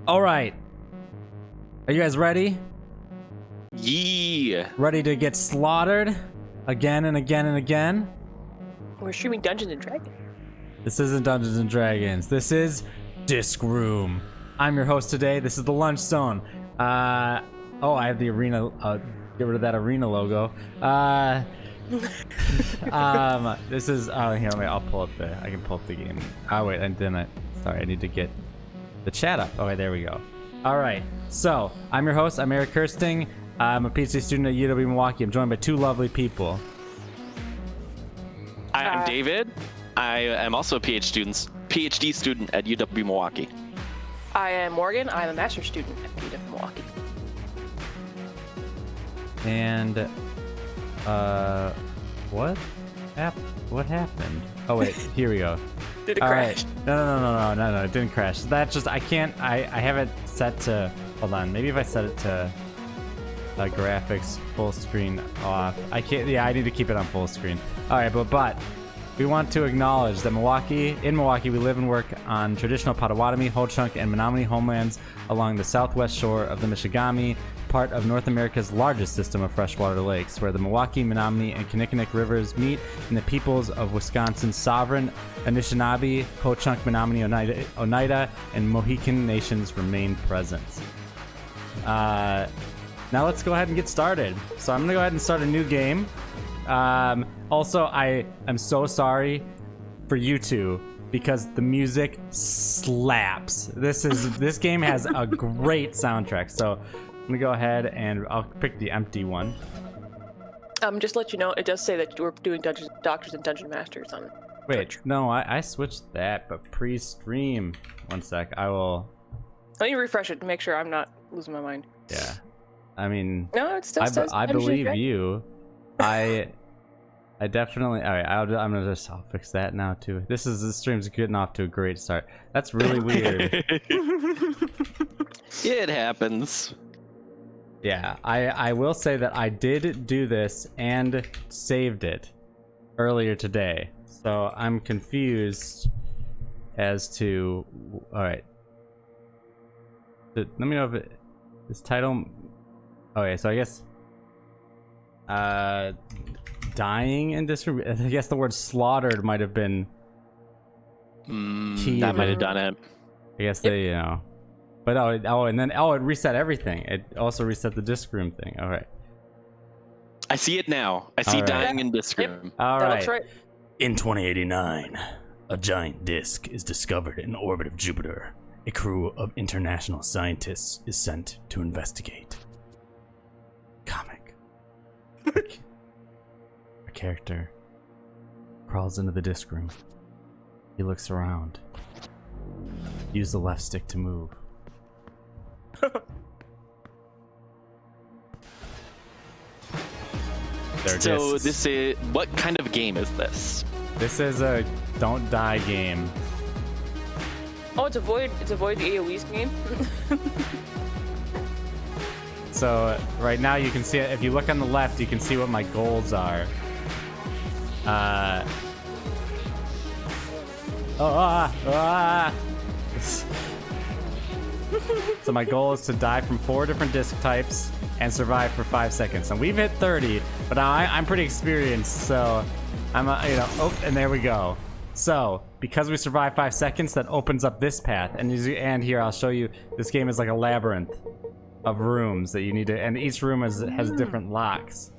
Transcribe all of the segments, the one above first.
All right. Are you guys ready? Yeah. Ready to get slaughtered again and again and again? We're streaming Dungeons and Dragons. This isn't Dungeons and Dragons. This is Disc Room. I'm your host today. This is the Lunch Zone. I have the arena. Get rid of that arena logo. This is. Here, wait. I'll pull up the. I can pull up the game. Oh wait, and then sorry, I need to get the chat up. Okay, there we go. All right. So I'm your host. I'm Eric Kirsting. I'm a PhD student at UW Milwaukee. I'm joined by two lovely people. I'm David. I am also a PhD student at UW Milwaukee. I am Morgan. I'm a master's student at UW Milwaukee. And what happened? Oh wait, here we go. Did it All crash? right. No, it didn't crash. That just I have it set to, hold on, maybe if I set it to graphics full screen off. I can't, yeah, I need to keep it on full screen. All right, but we want to acknowledge that in Milwaukee, we live and work on traditional Potawatomi, Ho-Chunk, and Menominee homelands along the southwest shore of the Michigamme, part of North America's largest system of freshwater lakes, where the Milwaukee, Menominee, and Kinnickinnick rivers meet, and the peoples of Wisconsin's sovereign Anishinaabe, Ho-Chunk, Menominee, Oneida, and Mohican nations remain present. Now let's go ahead and get started. So I'm gonna go ahead and start a new game. Also, I am so sorry for you two because the music slaps. This game has a great soundtrack. So I'm gonna go ahead and I'll pick the empty one. Just to let you know, it does say that we're doing Doctors and Dungeon Masters on Wait, Twitch. no, I switched that, but pre-stream. One sec, I will. Let me refresh it to make sure I'm not losing my mind. Yeah, I mean, No, it still says I Dungeons and believe Dragons. you. I definitely. All right, I'll fix that now too. This stream's getting off to a great start. That's really weird. It happens. Yeah, I will say that I did do this and saved it earlier today, so I'm confused as to. All right, let me know if this title. Okay, so I guess. Dying in this. I guess the word slaughtered might have been key. That might have done it. I guess they, but it reset everything. It also reset the disc room thing. All right. I see it now. I see All right. dying in disc room. All That right. looks right. In 2089, a giant disk is discovered in orbit of Jupiter. A crew of international scientists is sent to investigate. Comic. A character crawls into the disc room. He looks around. Use the left stick to move. So this is what kind of game is this? This is a don't die game. Oh, it's avoid the AoE's game. So right now you can see it. If you look on the left, you can see what my goals are. So my goal is to die from 4 different disc types and survive for 5 seconds. And we've hit 30, but I'm pretty experienced, so I'm and there we go. So because we survived 5 seconds, that opens up this path, and here I'll show you. This game is like a labyrinth of rooms that you need to, and each room has different locks.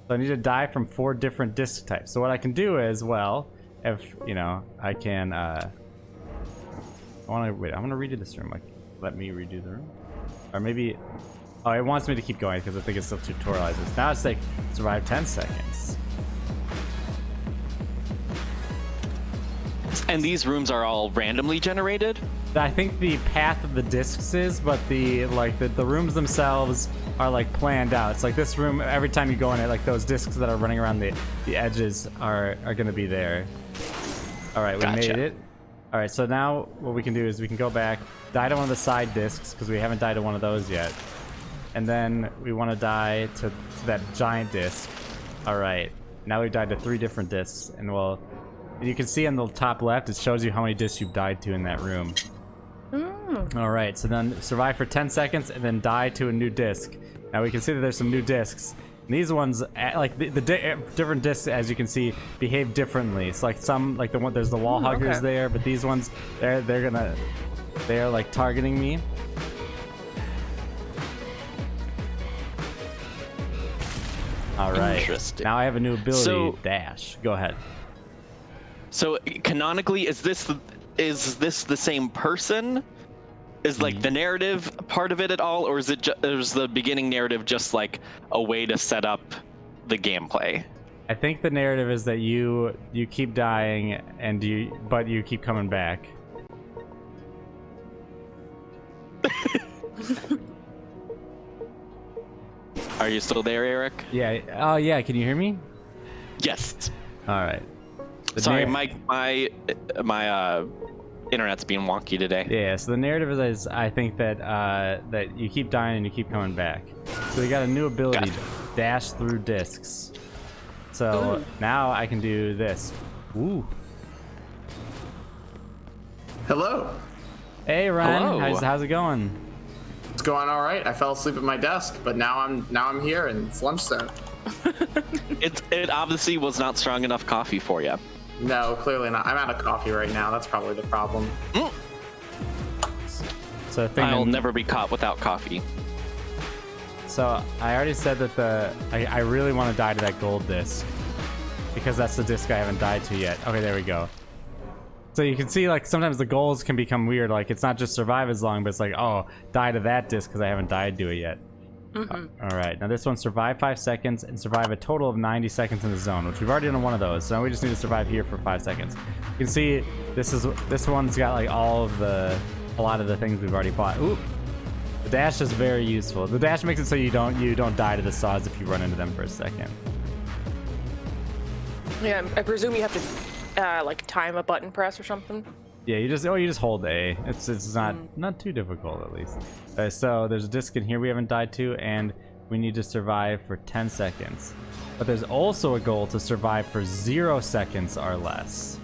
So I need to die from 4 different disc types. So what I can do is, well, if I can, I want to redo this room. Like, let me redo the room, or maybe, oh, it wants me to keep going because I think it still tutorializes. Now it's like survive 10 seconds. And these rooms are all randomly generated? I think the path of the discs is, but the rooms themselves are like planned out. It's like this room, every time you go in it, like those discs that are running around the edges are gonna be there. All right, we Gotcha. made it. All right, so now what we can do is we can go back, die to one of the side discs because we haven't died to one of those yet, and then we want to die to that giant disc. All right, now we've died to 3 different discs, and well, you can see on the top left, it shows you how many discs you've died to in that room. All right, so then survive for 10 seconds and then die to a new disc. Now we can see that there's some new discs. And these ones, like the different discs, as you can see, behave differently. It's like some, like the one, there's the wall huggers there, but these ones, they're like targeting me. All right. Interesting. Now I have a new ability, So- dash. Go ahead. So canonically, is this the same person? Is like the narrative part of it at all, or is it is the beginning narrative just like a way to set up the gameplay? I think the narrative is that you keep dying but you keep coming back. Are you still there, Eric? Yeah. Oh yeah. Can you hear me? Yes. All right. Sorry, my internet's being wonky today. Yeah. So the narrative is I think that that you keep dying and you keep coming back. So we got a new ability, dash through discs. So now I can do this. Ooh. Hello. Hey Ryan, Hello. how's it going? It's going all right. I fell asleep at my desk, but now I'm here and it's lunchtime. It obviously was not strong enough coffee for you. No, clearly not. I'm out of coffee right now. That's probably the problem. So I think I'll never be caught without coffee. So I already said that I really want to die to that gold disc because that's the disc I haven't died to yet. Okay, there we go. So you can see like sometimes the goals can become weird. Like it's not just survive as long, but it's like, oh, die to that disc because I haven't died to it yet. All right, now this one, survive 5 seconds and survive a total of 90 seconds in the zone, which we've already done one of those. So now we just need to survive here for 5 seconds. You can see this one's got like a lot of the things we've already bought. Ooh. The dash is very useful. The dash makes it so you don't die to the saws if you run into them for a second. Yeah, I presume you have to like time a button press or something. Yeah, you just hold A. It's not too difficult at least. So there's a disc in here we haven't died to, and we need to survive for 10 seconds. But there's also a goal to survive for 0 seconds or less.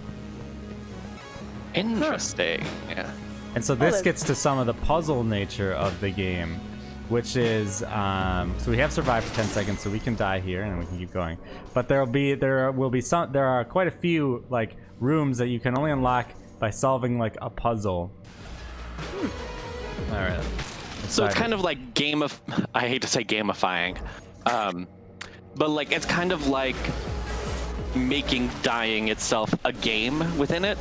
Interesting. Yeah. And so this gets to some of the puzzle nature of the game, which is so we have survived for 10 seconds, so we can die here and we can keep going. But there are quite a few like rooms that you can only unlock by solving like a puzzle. All right. So it's kind of like I hate to say gamifying, but like it's kind of like making dying itself a game within it.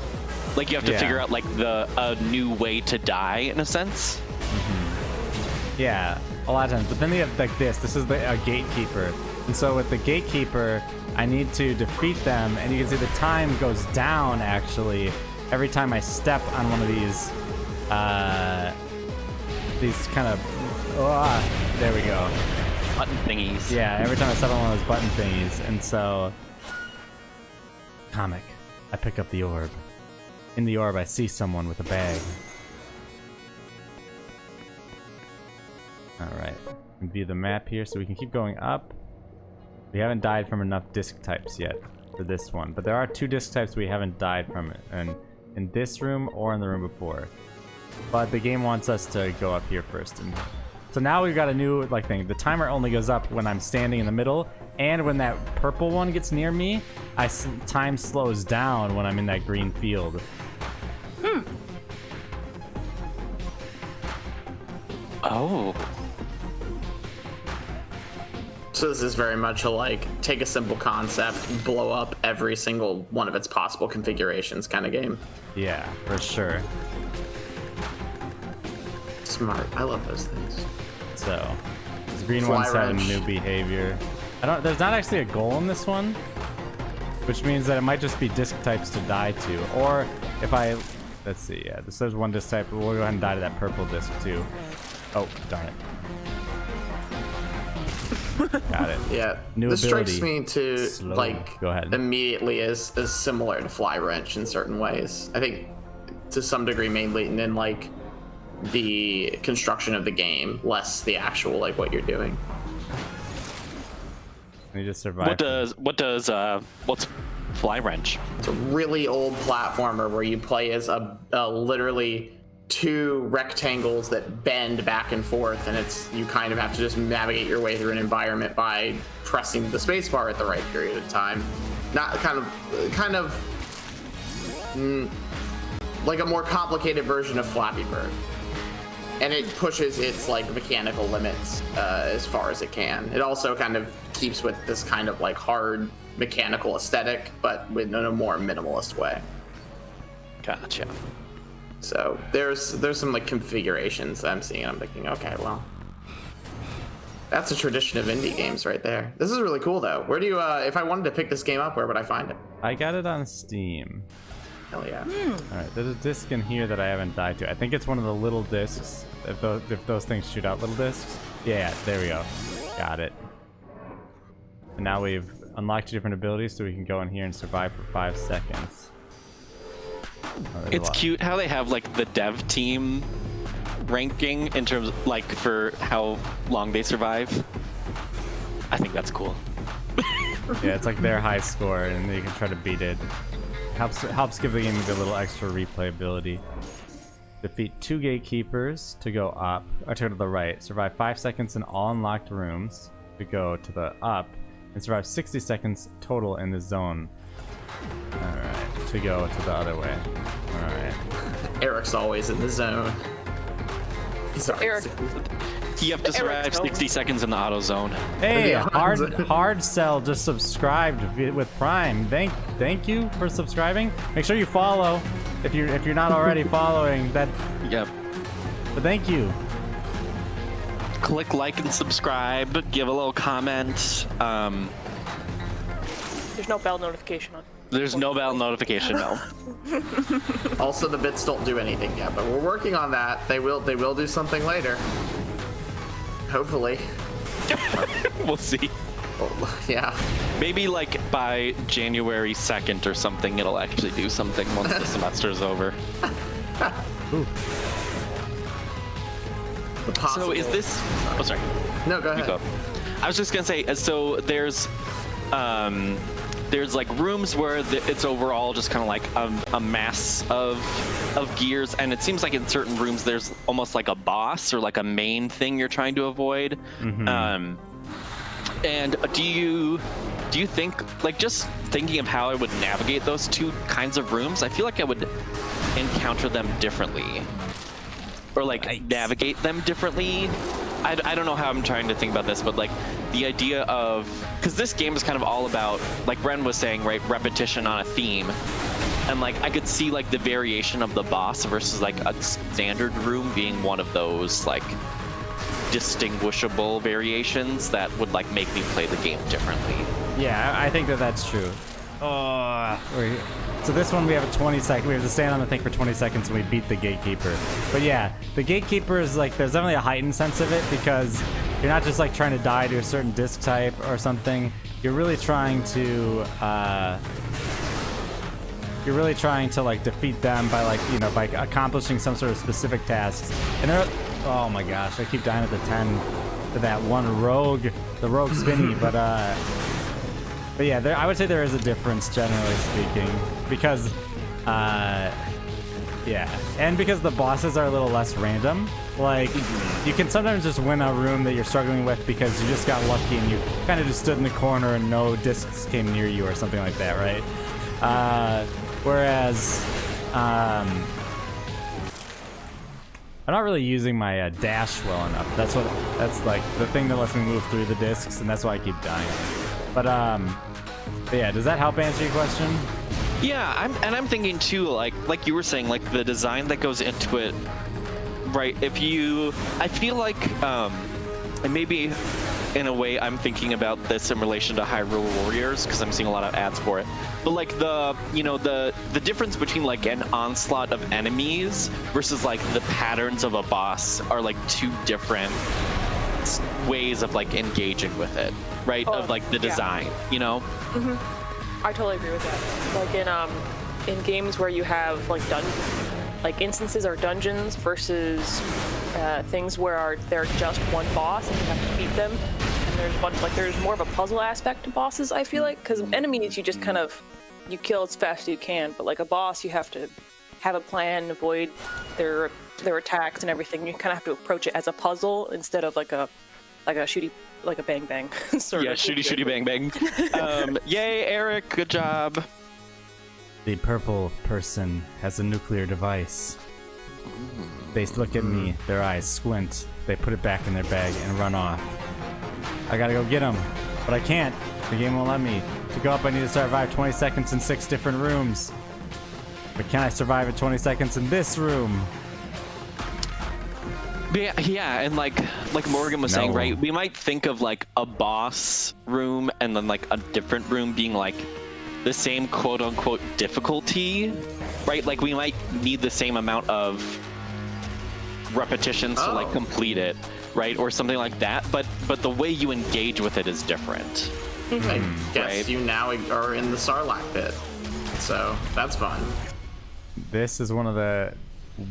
Like you have to figure out like a new way to die in a sense. Yeah, a lot of times. But then you have like this. This is a gatekeeper, and so with the gatekeeper, I need to defeat them, and you can see the time goes down actually every time I step on one of these kind of there we go. Button thingies. Yeah, every time I step on one of those button thingies, and so comic, I pick up the orb. In the orb, I see someone with a bag. Alright, view the map here so we can keep going up. We haven't died from enough disc types yet for this one, but there are 2 disc types we haven't died from it, and in this room or in the room before. But the game wants us to go up here first. And so now we've got a new like thing. The timer only goes up when I'm standing in the middle, and when that purple one gets near me, time slows down when I'm in that green field. Oh. So this is very much a like take a simple concept, blow up every single one of its possible configurations kind of game. Yeah, for sure. Smart. I love those things. So, this green Fly one's having wrench. new behavior. There's not actually a goal in this one, which means that it might just be disc types to die to. Or if let's see, yeah, there's one disc type, we'll go ahead and die to that purple disc too. Oh, darn it. Got it. Yeah. New this strikes ability. me to Slow. like Go ahead. immediately as similar to Fly Wrench in certain ways. I think to some degree mainly in like the construction of the game, less the actual like what you're doing. You just survive. What's Fly Wrench? It's a really old platformer where you play as a literally two rectangles that bend back and forth, and you kind of have to just navigate your way through an environment by pressing the spacebar at the right period of time. Not kind of like a more complicated version of Flappy Bird. And it pushes its like mechanical limits as far as it can. It also kind of keeps with this kind of like hard mechanical aesthetic, but in a more minimalist way. Gotcha. So there's some like configurations that I'm seeing. I'm thinking, okay, well, that's a tradition of indie games right there. This is really cool though. Where do you, if I wanted to pick this game up, where would I find it? I got it on Steam. Hell yeah. All right, there's a disc in here that I haven't died to. I think it's one of the little discs. If those things shoot out little discs. Yeah, there we go. Got it. And now we've unlocked 2 different abilities, so we can go in here and survive for 5 seconds. Oh, It's cute how they have like the dev team ranking in terms of like for how long they survive. I think that's cool. Yeah, it's like their high score, and you can try to beat it. Helps give the game a little extra replayability. Defeat 2 gatekeepers to go up, or to the right. Survive 5 seconds in all unlocked rooms to go to the up, and survive 60 seconds total in the zone. Alright, to go to the other way. Alright. Eric's always in the zone. Sorry. Eric, You have to survive Eric's 60 seconds in the auto zone. Hey, Yeah. Hard Cell just subscribed with Prime. Thank you for subscribing. Make sure you follow if you're not already following that. Yep. But thank you. Click like and subscribe. Give a little comment. there's no bell notification on. There's no bell notification, no. Also, the bits don't do anything yet, but we're working on that. They will do something later. Hopefully. We'll see. Oh, yeah. Maybe like by January 2nd or something, it'll actually do something once the semester's over. Ooh. The possible... So is this? Oh, sorry. No, go ahead. You go. I was just gonna say, so there's like rooms where it's overall just kind of like a mass of gears, and it seems like in certain rooms there's almost like a boss or like a main thing you're trying to avoid. Mm-hmm. And do you think, like, just thinking of how I would navigate those 2 kinds of rooms, I feel like I would encounter them differently, or like navigate them differently. I don't know how I'm trying to think about this, but like the idea of, because this game is kind of all about, like Bren was saying, right, repetition on a theme, and like I could see like the variation of the boss versus like a standard room being one of those like distinguishable variations that would like make me play the game differently. Yeah, I think that's true. So this one we have a 20 second. We have to stand on the thing for 20 seconds and we beat the gatekeeper. But yeah, the gatekeeper is like, there's definitely a heightened sense of it because you're not just like trying to die to a certain disc type or something. You're really trying to like defeat them by like, you know, by accomplishing some sort of specific tasks. And they're, oh my gosh, I keep dying at the 10 to that one rogue, the rogue spinny, but yeah, I would say there is a difference, generally speaking, because, yeah, and because the bosses are a little less random. Like, you can sometimes just win a room that you're struggling with because you just got lucky and you kind of just stood in the corner and no discs came near you or something like that, right? Whereas, I'm not really using my dash well enough. That's like the thing that lets me move through the discs, and that's why I keep dying. But yeah, does that help answer your question? Yeah, I'm thinking too, like you were saying, like the design that goes into it, right? I feel like, and maybe in a way I'm thinking about this in relation to Hyrule Warriors because I'm seeing a lot of ads for it. But like the difference between like an onslaught of enemies versus like the patterns of a boss are like 2 different ways of like engaging with it, right? Oh, of like the design, you know? I totally agree with that. Like in games where you have like instances or dungeons versus things where they're just one boss and you have to beat them, and there's a bunch, like there's more of a puzzle aspect to bosses, I feel like, because enemies you just kind of you kill as fast as you can, but like a boss you have to have a plan, avoid their attacks and everything. You kind of have to approach it as a puzzle instead of like a bang bang sort Yeah, of. shooty bang bang. Yay, Eric, good job. The purple person has a nuclear device. They look at me, their eyes squint, they put it back in their bag and run off. I gotta go get them, but I can't. The game won't let me. To go up, I need to survive 20 seconds in 6 different rooms. But can I survive at 20 seconds in this room? Yeah, and like Morgan was saying, right? We might think of like a boss room and then like a different room being like the same quote unquote difficulty, right? Like we might need the same amount of repetitions to like complete it, right? Or something like that. But the way you engage with it is different. I guess Right. you now are in the Sarlacc pit, so that's fun. This is one of the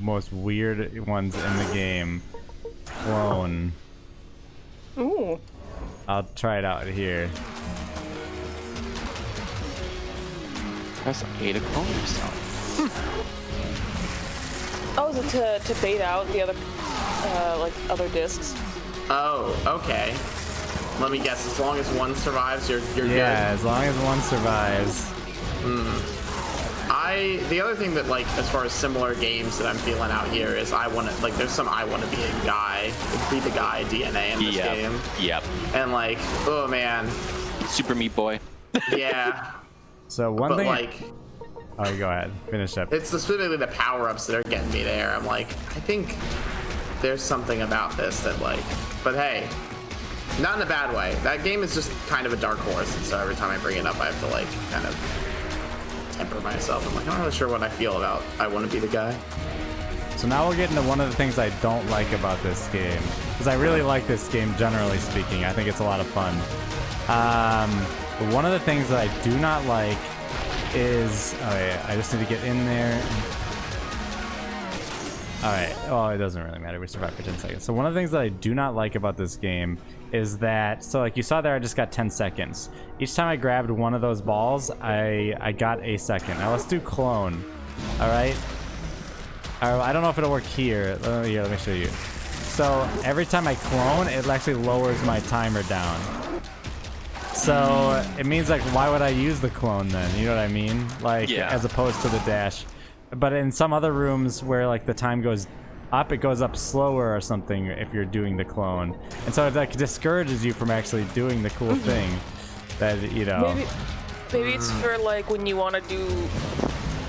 most weird ones in the game. Clone. Ooh. I'll try it out here. Press A to clone yourself. Oh, is it to bait out the other other discs? Oh, okay. Let me guess. As long as one survives, you're good. Yeah, as long as one survives. The other thing that, like, as far as similar games that I'm feeling out here is there's some I want to be the guy DNA in this game. Yep. And like, oh man, Super Meat Boy. yeah. So one But thing. like, Oh, go ahead. Finish up. it's specifically the power-ups that are getting me there. I'm like, I think there's something about this that like, but hey, not in a bad way. That game is just kind of a dark horse, and so every time I bring it up, I have to like kind of temper myself. I'm like, I'm not really sure what I feel about I want to be the guy. So now we'll get into one of the things I don't like about this game. Because I really like this game, generally speaking. I think it's a lot of fun. But one of the things that I do not like is... Oh, yeah, I just need to get in there. Alright, well, it doesn't really matter. We survived for 10 seconds. So one of the things that I do not like about this game is that... So, like, you saw there, I just got 10 seconds. Each time I grabbed one of those balls, I got a second. Now, let's do clone. Alright? I don't know if it'll work here. Here, let me show you. So, every time I clone, it actually lowers my timer down. So, it means, like, why would I use the clone then? You know what I mean? Like, Yeah. as opposed to the dash. But in some other rooms where, like, the time goes up, it goes up slower or something if you're doing the clone. And so it, like, discourages you from actually doing the cool thing that, you know... Maybe it's for, like, when you want to do...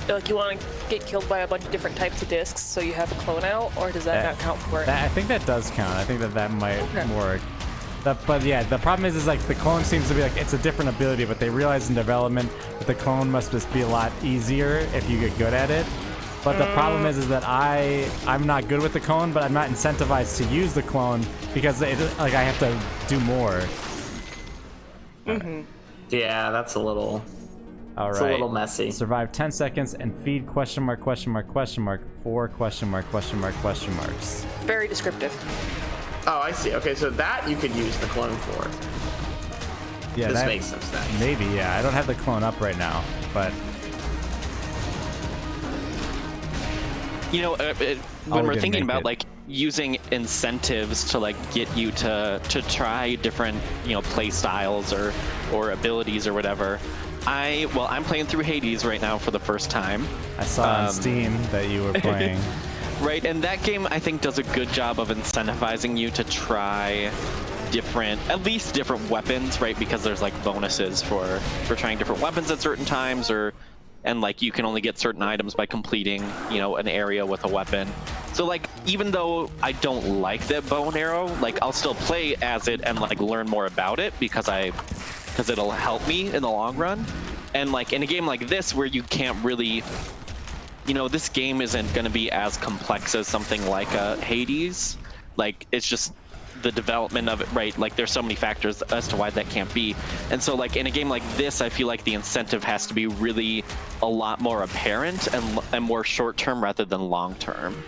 Like, you want to get killed by a bunch of different types of discs, so you have a clone out, or does that not count for it? I think that does count. I think that might work. But yeah, the problem is like the clone seems to be like it's a different ability, but they realize in development that the clone must just be a lot easier if you get good at it. But the problem is that I'm not good with the clone, but I'm not incentivized to use the clone because like I have to do more. Yeah, that's a little. All right. It's a little messy. Survive 10 seconds and feed question mark, question mark, question mark, 4 question mark, question mark, question marks. Very descriptive. Oh, I see. Okay, so that you could use the clone for. Yeah, This that makes some sense. maybe. Yeah, I don't have the clone up right now, but You know, Oh, when we we're didn't thinking make about it. like using incentives to like get you to try different, you know, play styles or abilities or whatever. I'm playing through Hades right now for the first time. I saw on Steam that you were playing. Right, and that game I think does a good job of incentivizing you to try at least different weapons, right? Because there's like bonuses for trying different weapons at certain times, and like you can only get certain items by completing, you know, an area with a weapon. So like even though I don't like that bow and arrow, like I'll still play as it and like learn more about it because it'll help me in the long run. And like in a game like this where you can't really, you know, this game isn't going to be as complex as something like Hades. Like, it's just the development of it, right? Like, there's so many factors as to why that can't be. And so, like, in a game like this, I feel like the incentive has to be really a lot more apparent and more short-term rather than long-term.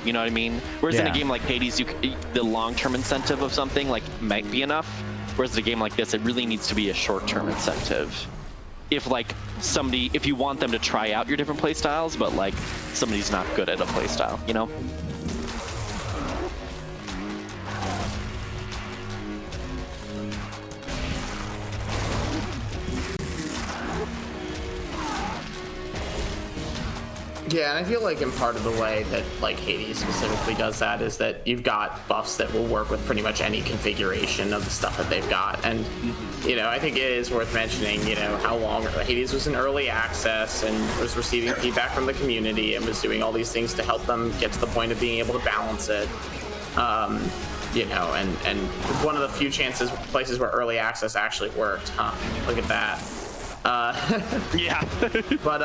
You know what I mean? Whereas in a game like Hades, the long-term incentive of something, like, might be enough. Whereas in a game like this, it really needs to be a short-term incentive. If, like, somebody, if you want them to try out your different play styles, but like somebody's not good at a play style, you know? Yeah, and I feel like in part of the way that like Hades specifically does that is that you've got buffs that will work with pretty much any configuration of the stuff that they've got. And you know, I think it is worth mentioning, you know, how long Hades was in early access and was receiving feedback from the community and was doing all these things to help them get to the point of being able to balance it. You know, and one of the few places where early access actually worked. Look at that. Yeah. But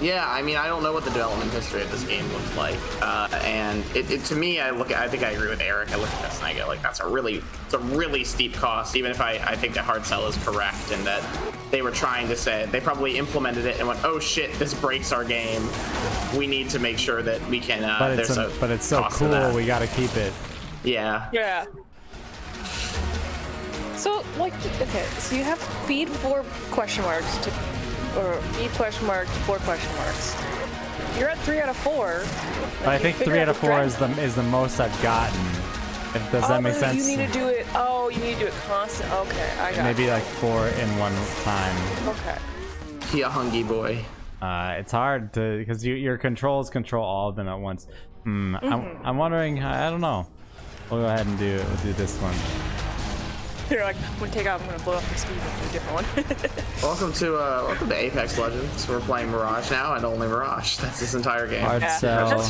yeah, I mean, I don't know what the development history of this game looks like, and to me, I think I agree with Eric. I look at this and I go, like, it's a really steep cost. Even if I think that hard sell is correct and that they were trying to say they probably implemented it and went, oh shit, this breaks our game. We need to make sure that we can. But it's so cool. We got to keep it. Yeah. Yeah. So, like, okay, so you have feed 4 question marks to. Or feed question mark, 4 question marks. You're at 3 out of 4. I think 3 out of 4 is the most I've gotten. Does that make sense? You need to do it. Oh, you need to do it constant. Okay, I got Maybe it. like 4 in one time. Okay. Yeah, hungry boy. It's hard to because your controls control all of them at once. I'm wondering. I don't know. We'll go ahead and do this one. You're like, I'm gonna take out. I'm gonna blow up the speed and do a different one. welcome to Apex Legends. We're playing Mirage now, and only Mirage. That's this entire game. Hard Yeah. sell.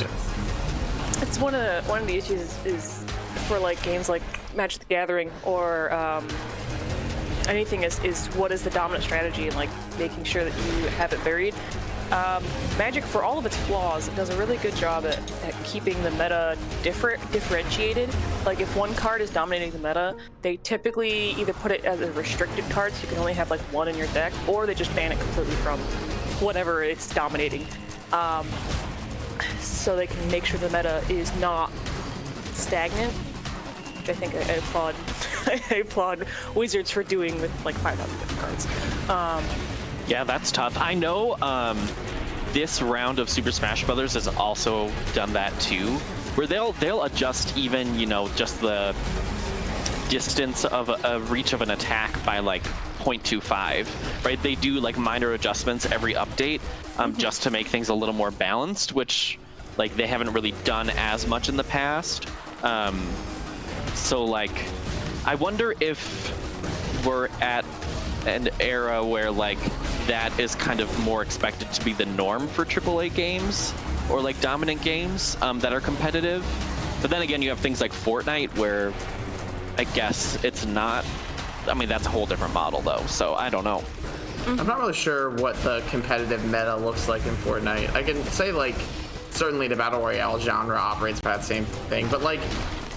It's one of the issues is for like games like Magic the Gathering or anything is what is the dominant strategy and like making sure that you have it varied. Magic, for all of its flaws, does a really good job at keeping the meta differentiated. Like if one card is dominating the meta, they typically either put it as a restricted card so you can only have like one in your deck, or they just ban it completely from whatever it's dominating. So they can make sure the meta is not stagnant, which I think I applaud. I applaud Wizards for doing with like 5,000 different cards. Yeah, that's tough. I know this round of Super Smash Brothers has also done that too, where they'll adjust even, you know, just the distance of a reach of an attack by like 0.25, right? They do like minor adjustments every update just to make things a little more balanced, which like they haven't really done as much in the past. So like, I wonder if we're at an era where like that is kind of more expected to be the norm for AAA games or like dominant games that are competitive. But then again, you have things like Fortnite where I guess it's not. I mean, that's a whole different model though, so I don't know. I'm not really sure what the competitive meta looks like in Fortnite. I can say like certainly the battle royale genre operates by that same thing, but like,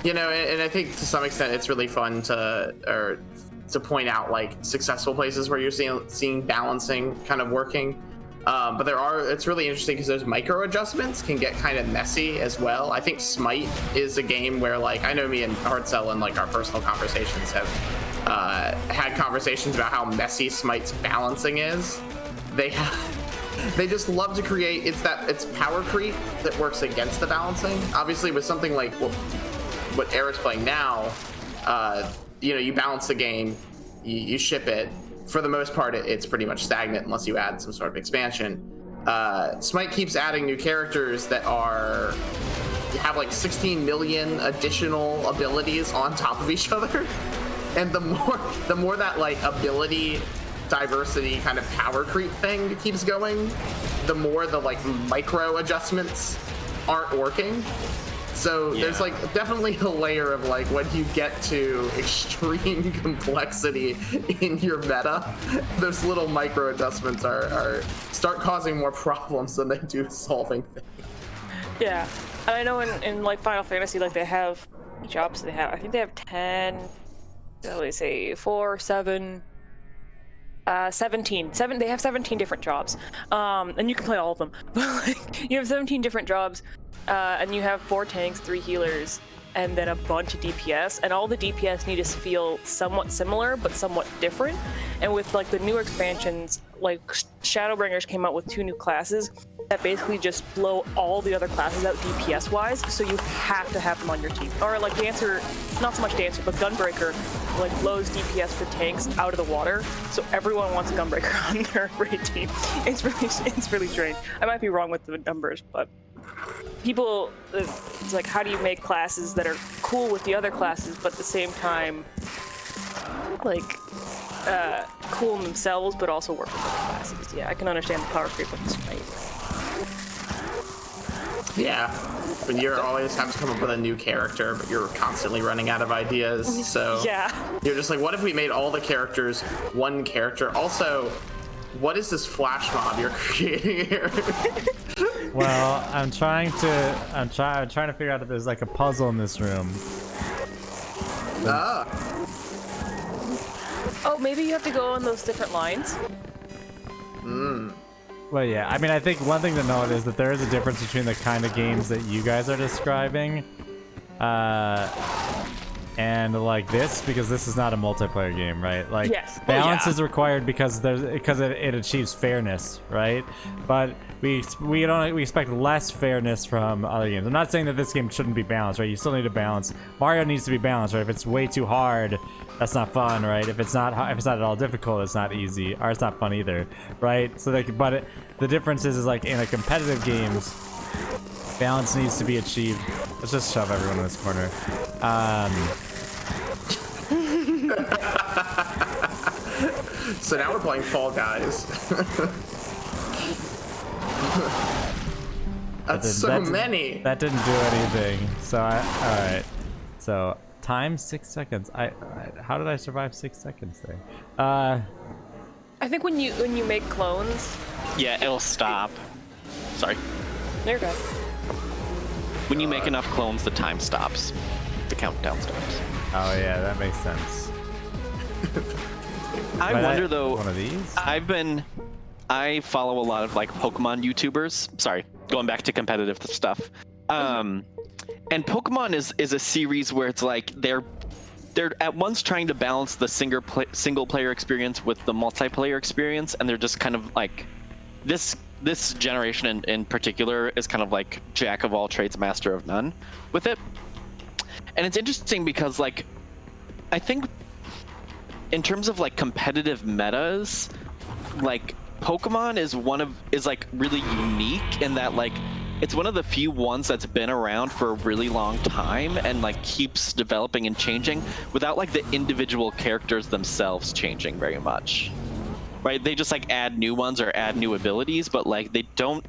you know, and I think to some extent it's really fun to point out like successful places where you're seeing balancing kind of working. But it's really interesting because those micro adjustments can get kind of messy as well. I think Smite is a game where like, I know me and Hardcell in like our personal conversations have had conversations about how messy Smite's balancing is. They just love to create, it's power creep that works against the balancing. Obviously with something like what Eric's playing now, you know, you balance the game, you ship it. For the most part, it's pretty much stagnant unless you add some sort of expansion. Smite keeps adding new characters that have like 16 million additional abilities on top of each other. And the more that like ability diversity kind of power creep thing keeps going, the more the like micro adjustments aren't working. So there's like definitely a layer of like when you get to extreme complexity in your meta, those little micro adjustments start causing more problems than they do solving things. Yeah, and I know in like Final Fantasy, like they have jobs they have. I think they have 10. Let me say 4, 7. 17. They have 17 different jobs, and you can play all of them. But like, you have 17 different jobs, and you have 4 tanks, 3 healers, and then a bunch of DPS, and all the DPS need to feel somewhat similar but somewhat different. And with like the newer expansions, like Shadowbringers came out with 2 new classes that basically just blow all the other classes out DPS wise, so you have to have them on your team. Or like Dancer, not so much Dancer, but Gunbreaker like blows DPS for tanks out of the water, so everyone wants a Gunbreaker on their raid team. It's really strange. I might be wrong with the numbers, but people, it's like, how do you make classes that are cool with the other classes, but at the same time, like, cool in themselves, but also work with other classes? Yeah, I can understand the power creep with this fight. Yeah, when you're always have to come up with a new character, but you're constantly running out of ideas. So yeah, you're just like, what if we made all the characters one character? Also, what is this flash mob you're creating here? Well, I'm trying to figure out if there's like a puzzle in this room. Ah. Oh, maybe you have to go on those different lines. Well, yeah. I mean, I think one thing to note is that there is a difference between the kind of games that you guys are describing, and like this, because this is not a multiplayer game, right? Like, yes. balance is required because it achieves fairness, right? But we expect less fairness from other games. I'm not saying that this game shouldn't be balanced, right? You still need to balance. Mario needs to be balanced, right? If it's way too hard, that's not fun, right? If it's not at all difficult, it's not easy, or it's not fun either, right? So the difference is like in a competitive games, balance needs to be achieved. Let's just shove everyone in this corner. So now we're playing Fall Guys. That's so many. That didn't do anything. So all right. So time 6 seconds. How did I survive 6 seconds there? I think when you make clones. Yeah, it'll stop. Sorry. There you go. When you make enough clones, the time stops. The countdown stops. Oh yeah, that makes sense. I wonder though. One of these? I follow a lot of like Pokemon YouTubers. Sorry, going back to competitive stuff. And Pokemon is a series where it's like they're at once trying to balance the single player experience with the multiplayer experience, and they're just kind of like this generation in particular is kind of like jack of all trades, master of none with it. And it's interesting because like I think in terms of like competitive metas, like Pokemon is like really unique in that like it's one of the few ones that's been around for a really long time and like keeps developing and changing without like the individual characters themselves changing very much. Right? They just like add new ones or add new abilities, but like they don't,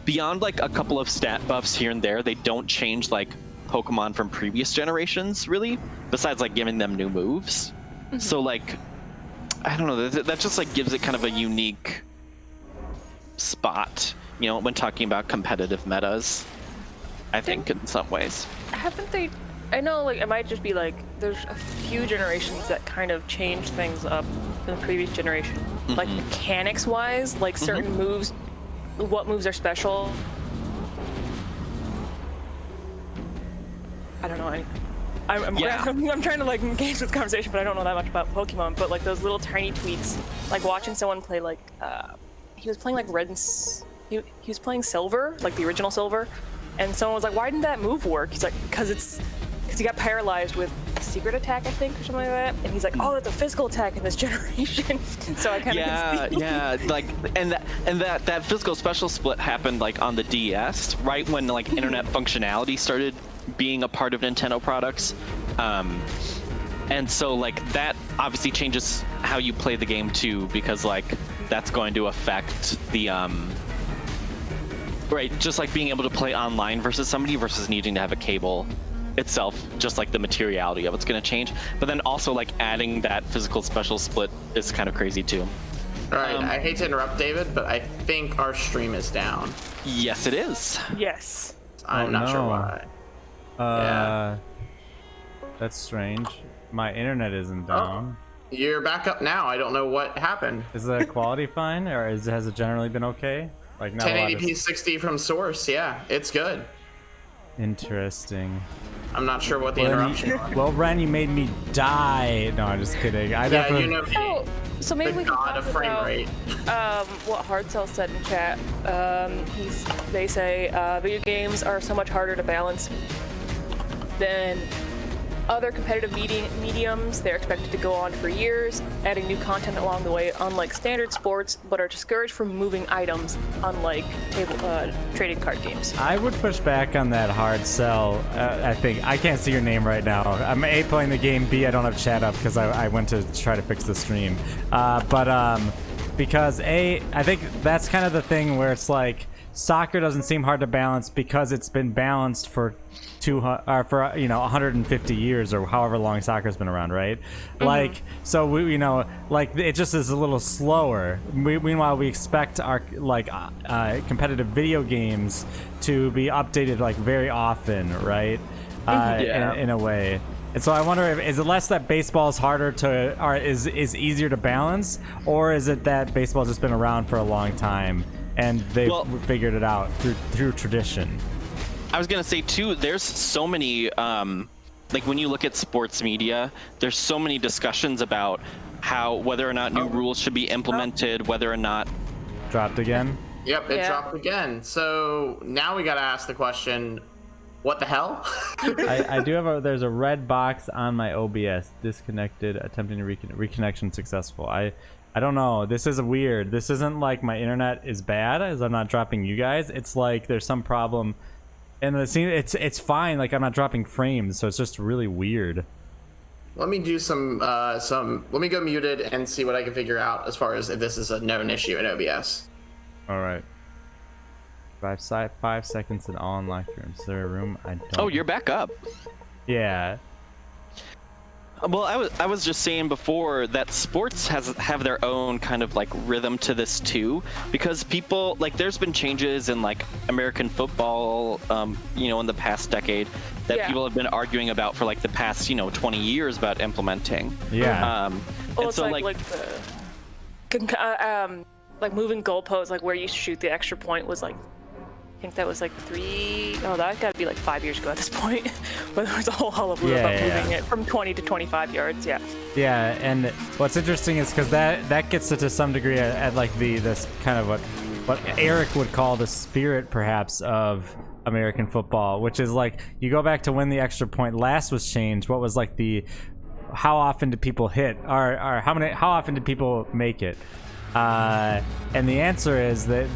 beyond like a couple of stat buffs here and there, they don't change like Pokemon from previous generations really, besides like giving them new moves. So like, I don't know, that just like gives it kind of a unique spot, you know, when talking about competitive metas, I think in some ways. Haven't they? I know, like, it might just be like there's a few generations that kind of change things up in the previous generation, like mechanics-wise, like certain moves, what moves are special. I don't know anything. I'm trying to like engage this conversation, but I don't know that much about Pokemon. But like those little tiny tweaks, like watching someone play like he was playing like Red and he was playing Silver, like the original Silver, and someone was like, "Why didn't that move work?" He's like, "Because he got paralyzed with Secret Attack, I think, or something like that." And he's like, "Oh, that's a physical attack in this generation." So I kind of like and that physical special split happened like on the DS, right when like internet functionality started being a part of Nintendo products, and so like that obviously changes how you play the game too, because like that's going to affect the right, just like being able to play online versus somebody versus needing to have a cable itself, just like the materiality of it's going to change. But then also like adding that physical special split is kind of crazy too. All right, I hate to interrupt, David, but I think our stream is down. Yes, it is. Yes. I'm not sure why. Yeah. That's strange. My internet isn't down. You're back up now. I don't know what happened. Is the quality fine, or has it generally been okay? Like not 1080p 60 from source. Yeah, it's good. Interesting. I'm not sure what the interruption was. Well, Ren, you made me die. No, I'm just kidding. I Yeah, definitely. you know me. Oh, so maybe The we can god talk of frame about rate. what Hardcell said in chat. They say video games are so much harder to balance than other competitive mediums. They're expected to go on for years, adding new content along the way, unlike standard sports, but are discouraged from moving items, unlike trading card games. I would push back on that hard sell. I think I can't see your name right now. I'm A, playing the game, B, I don't have chat up because I went to try to fix the stream. Because A, I think that's kind of the thing where it's like soccer doesn't seem hard to balance because it's been balanced for 150 years or however long soccer's been around, right? Like, so we, like it just is a little slower. Meanwhile, we expect our competitive video games to be updated like very often, right? In a way. And so I wonder if is it less that baseball is harder to, or is easier to balance, or is it that baseball's just been around for a long time and they've figured it out through tradition? I was gonna say too, there's so many, like when you look at sports media, there's so many discussions about whether or not new rules should be implemented, whether or not. Dropped again? Yep, it dropped again. So now we gotta ask the question, what the hell? I do have there's a red box on my OBS, disconnected, attempting to reconnection successful. I don't know, this is weird. This isn't like my internet is bad, as I'm not dropping you guys. It's like there's some problem. And it's fine, like I'm not dropping frames, so it's just really weird. Let me do let me go muted and see what I can figure out as far as if this is a known issue in OBS. All right. 5 seconds in all unlocked rooms. Is there a room? I don't. Oh, you're back up. Yeah. Well, I was just saying before that sports have their own kind of like rhythm to this too, because people like there's been changes in like American football, in the past decade that people have been arguing about for like the past 20 years about implementing. Yeah. Well, it's so like moving goalposts, like where you shoot the extra point was like. I think that was like that gotta be like 5 years ago at this point. But there was a whole hullabaloo about moving it from 20 to 25 yards, Yeah, and what's interesting is because that gets it to some degree at like this kind of what Eric would call the spirit perhaps of American football, which is like you go back to when the extra point last was changed, what was like how often did people hit or how often did people make it? And the answer is that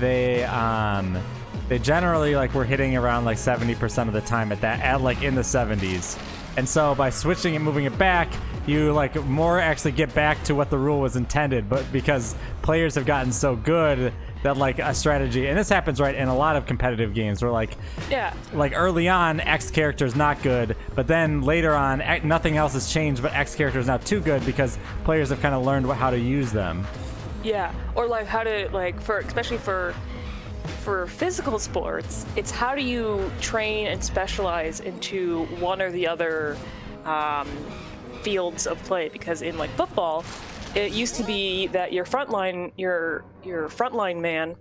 they generally were hitting around 70% of the time at like in the 70s. And so by switching it, moving it back, you more actually get back to what the rule was intended, but because players have gotten so good that a strategy, and this happens right in a lot of competitive games where early on X character is not good, but then later on nothing else has changed, but X character is now too good because players have kind of learned how to use them. Yeah, or how to especially for physical sports, it's how do you train and specialize into one or the other fields of play? Because in football, it used to be that your frontline man.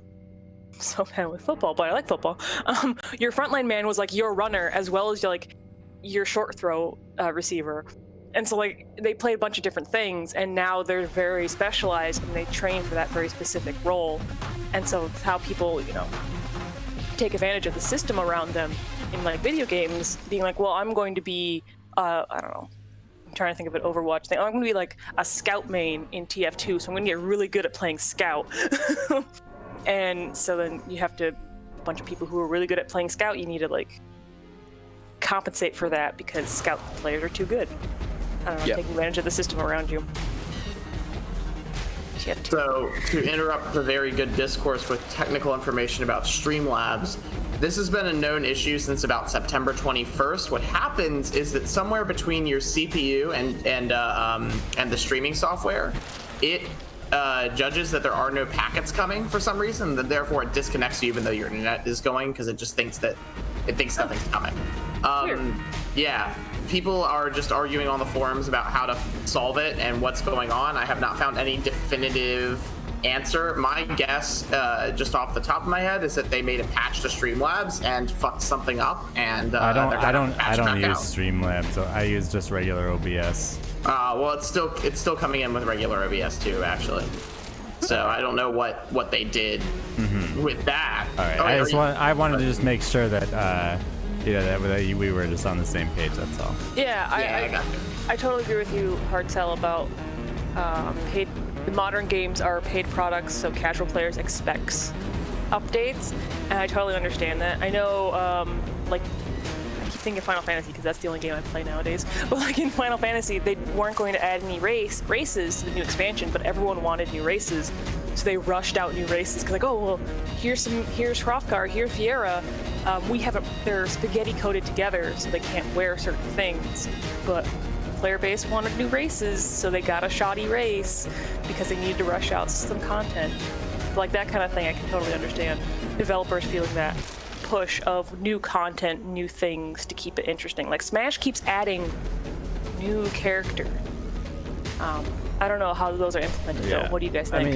So bad with football, but I like football. Your frontline man was your runner as well as your short throw receiver. And so they play a bunch of different things, and now they're very specialized and they train for that very specific role. And so it's how people, take advantage of the system around them in video games, being well, I'm going to be, I don't know, I'm trying to think of an Overwatch thing. I'm going to be a scout main in TF2, so I'm going to get really good at playing scout. And so then you have a bunch of people who are really good at playing scout, you need to compensate for that because scout players are too good. I don't know, taking advantage of the system around you. So, to interrupt the very good discourse with technical information about Streamlabs, this has been a known issue since about September 21st. What happens is that somewhere between your CPU and the streaming software, it judges that there are no packets coming for some reason, and therefore it disconnects you even though your internet is going because it just thinks nothing's coming. Yeah. People are just arguing on the forums about how to solve it and what's going on. I have not found any definitive answer. My guess, just off the top of my head, is that they made a patch to Streamlabs and fucked something up, and I don't use out. Streamlabs. So I use just regular OBS. Well, it's still coming in with regular OBS too, actually. So I don't know what they did with that. All right, I wanted to just make sure that that we were just on the same page. That's all. Yeah, I totally agree with you, Hardcell, about paid. The modern games are paid products, so casual players expects updates, and I totally understand that. I know, like, I keep thinking Final Fantasy because that's the only game I play nowadays. But like in Final Fantasy, they weren't going to add any races to the new expansion, but everyone wanted new races, so they rushed out new races. Cause like, oh well, here's Hrothgar, here's Fiera. They're spaghetti coated together, so they can't wear certain things, but player base wanted new races, so they got a shoddy race because they needed to rush out some content. Like that kind of thing, I can totally understand. Developers feeling that push of new content, new things to keep it interesting. Like Smash keeps adding new character. I don't know how those are implemented though. What do you guys think?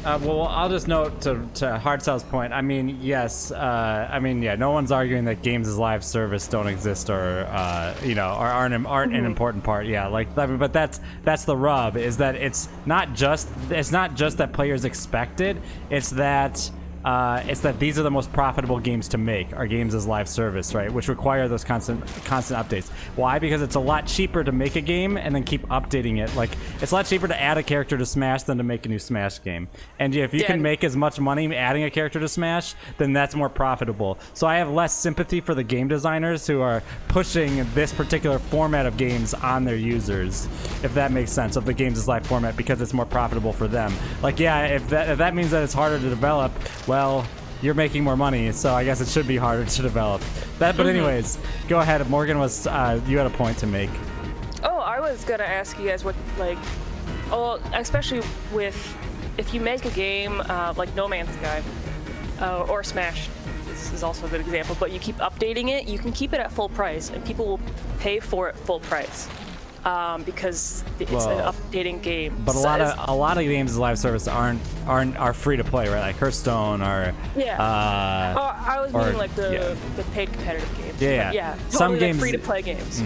I mean, well, I'll just note to Hardcell's point. I mean, yes. No one's arguing that games as live service don't exist or aren't an important part. Yeah, but that's the rub. Is that it's not just that players expect it. It's that these are the most profitable games to make, are games as live service, right? Which require those constant updates. Why? Because it's a lot cheaper to make a game and then keep updating it. Like, it's a lot cheaper to add a character to Smash than to make a new Smash game. And if you can make as much money adding a character to Smash, then that's more profitable. So I have less sympathy for the game designers who are pushing this particular format of games on their users, if that makes sense, of the games as live format, because it's more profitable for them. Like, yeah, if that means that it's harder to develop, well, you're making more money, so I guess it should be harder to develop. But anyways, go ahead. Morgan you had a point to make. Oh, I was gonna ask you guys what, like, especially with, if you make a game like No Man's Sky or Smash, this is also a good example, but you keep updating it, you can keep it at full price, and people will pay for it full price. Because it's an updating game. But a lot of games as live service are free to play, right? Like Hearthstone or I was meaning like the paid competitive games. Yeah. Totally, Some games free to play games.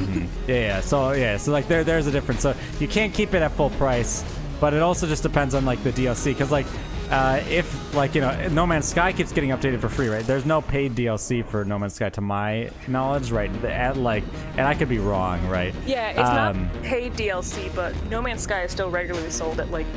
So like there's a difference. So you can't keep it at full price, but it also just depends on like the DLC, because like if like No Man's Sky keeps getting updated for free, right? There's no paid DLC for No Man's Sky to my knowledge, right? And I could be wrong, right? Yeah, it's not paid DLC, but No Man's Sky is still regularly sold at like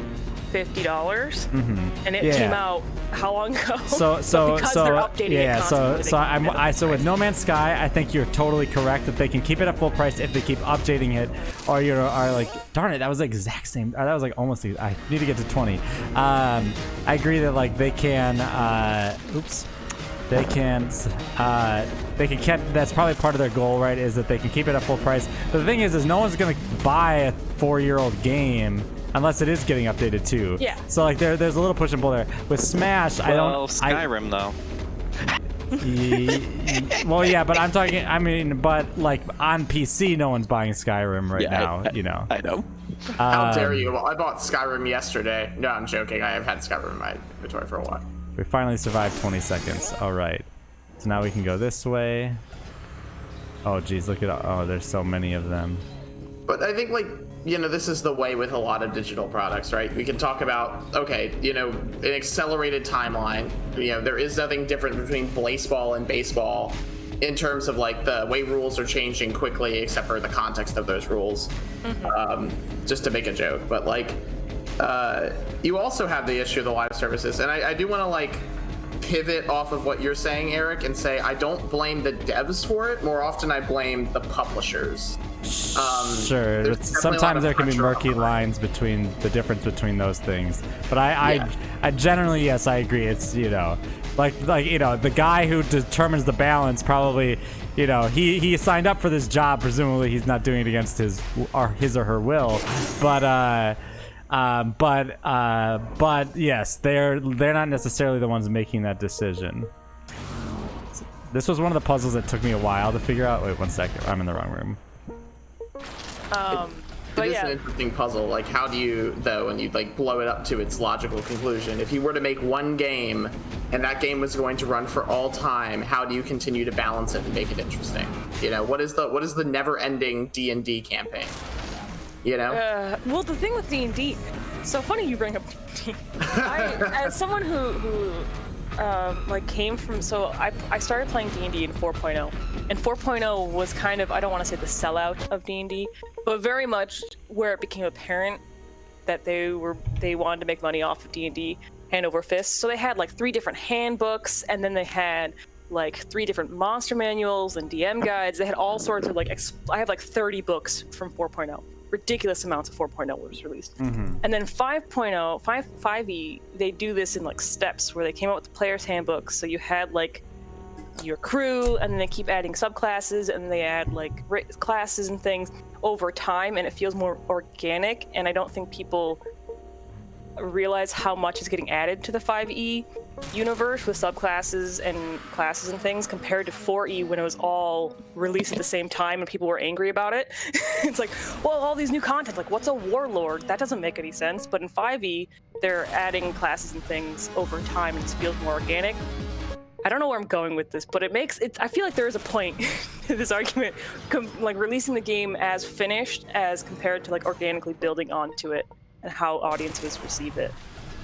$50, and it came out how long ago? So they're updating it constantly, so with No Man's Sky, I think you're totally correct that they can keep it at full price if they keep updating it, or are like, darn it, that was the exact same. That was like almost. I need to get to 20. I agree that like they can. They can that's probably part of their goal, right? Is that they can keep it at full price. But the thing is no one's gonna buy a 4-year-old game unless it is getting updated too. Yeah. So like there's a little push and pull there. With Smash, Skyrim though. Well, yeah, but I'm talking. I mean, but like on PC, no one's buying Skyrim right now. I know. How dare you? Well, I bought Skyrim yesterday. No, I'm joking. I have had Skyrim in my inventory for a while. We finally survived 20 seconds. All right. So now we can go this way. Oh, geez, look at there's so many of them. But I think this is the way with a lot of digital products, right? We can talk about, an accelerated timeline. There is nothing different between baseball and baseball in terms of like the way rules are changing quickly, except for the context of those rules. Just to make a joke, but like, you also have the issue of the live services, and I do want to like pivot off of what you're saying, Eric, and say I don't blame the devs for it. More often, I blame the publishers. Sure, but sometimes there can be murky lines between the difference between those things. But I generally, yes, I agree. It's the guy who determines the balance probably, he signed up for this job. Presumably, he's not doing it against his or her will. But yes, they're not necessarily the ones making that decision. This was one of the puzzles that took me a while to figure out. Wait 1 second, I'm in the wrong room. But it is yeah. an interesting puzzle. Like, how do you, though, and you like blow it up to its logical conclusion? If you were to make one game, and that game was going to run for all time, how do you continue to balance it and make it interesting? You know, what is the never-ending D&D campaign? You know? Well, the thing with D&D, so funny you bring up D&D. As someone who like came from, so I started playing D&D in 4.0, and 4.0 was kind of, I don't want to say the sellout of D&D, but very much where it became apparent that they wanted to make money off of D&D hand over fist. So they had like 3 different handbooks, and then they had like 3 different monster manuals and DM guides. They had all sorts of like, I have like 30 books from 4.0. Ridiculous amounts of 4.0 was released. And then 5.0, 5e, they do this in like steps where they came out with the player's handbook. So you had like your crew, and then they keep adding subclasses, and they add like classes and things over time, and it feels more organic. And I don't think people realize how much is getting added to the 5e universe with subclasses and classes and things compared to 4e when it was all released at the same time and people were angry about it. It's like, well, all these new content, like what's a warlord? That doesn't make any sense. But in 5e, they're adding classes and things over time, and it feels more organic. I don't know where I'm going with this, but I feel like there is a point to this argument, like releasing the game as finished as compared to like organically building onto it and how audiences receive it.